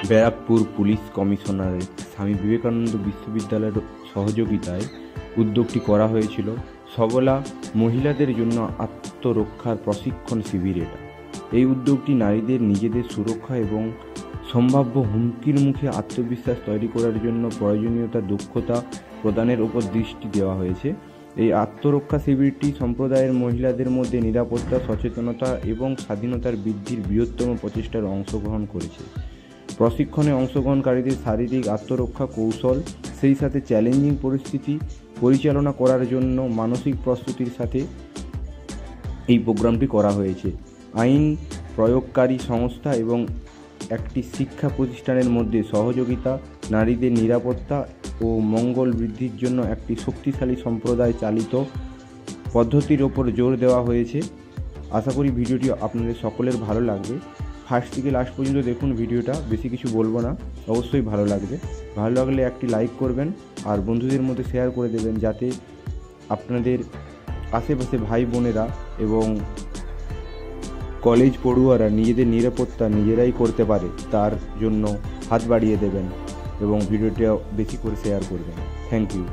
Barrackpore police commissionerate Swami Vivekananda বিশ্ববিদ্যালয়ের সহযোগিতায় উদ্যোগটি করা হয়েছিল। সবলা মহিলাদের জন্য আত্মরক্ষার প্রশিক্ষণ শিবির এটা। এই উদ্যোগটি নারীদের নিজেদের সুরক্ষা এবং সম্ভাব্য হুমকির মুখে আত্মবিশ্বাস তৈরি করার জন্য প্রয়োজনীয়তা দক্ষতা প্রদানের উপর দৃষ্টি দেওয়া হয়েছে। এই আত্মরক্ষা শিবিরটি সম্প্রদায়ের মহিলাদের মধ্যে নিরাপত্তা, সচেতনতা এবং স্বাধীনতার বৃদ্ধির বৃহত্তম প্রচেষ্টার অংশগ্রহণ করেছে। প্রশিক্ষণে অংশগ্রহণকারীদের শারীরিক আত্মরক্ষা কৌশল, সেই সাথে চ্যালেঞ্জিং পরিস্থিতি পরিচালনা করার জন্য মানসিক প্রস্তুতির সাথে এই প্রোগ্রামটি করা হয়েছে। আইন প্রয়োগকারী সংস্থা এবং একটি শিক্ষা প্রতিষ্ঠানের মধ্যে সহযোগিতা, নারীদের নিরাপত্তা ও মঙ্গল বৃদ্ধির জন্য একটি শক্তিশালী সম্প্রদায় চালিত পদ্ধতির ওপর জোর দেওয়া হয়েছে। আশা করি ভিডিওটি আপনাদের সকলের ভালো লাগবে। ফার্স্ট থেকে লাস্ট পর্যন্ত দেখুন ভিডিওটা, বেশি কিছু বলবো না, অবশ্যই ভালো লাগবে। ভালো লাগলে একটি লাইক করবেন আর বন্ধুদের মধ্যে শেয়ার করে দেবেন, যাতে আপনাদের আশেপাশে ভাই বোনেরা এবং কলেজ পড়ুয়ারা নিজেদের নিরাপত্তা নিজেরাই করতে পারে, তার জন্য হাত বাড়িয়ে দেবেন এবং ভিডিওটা বেশি করে শেয়ার করবেন। Thank you.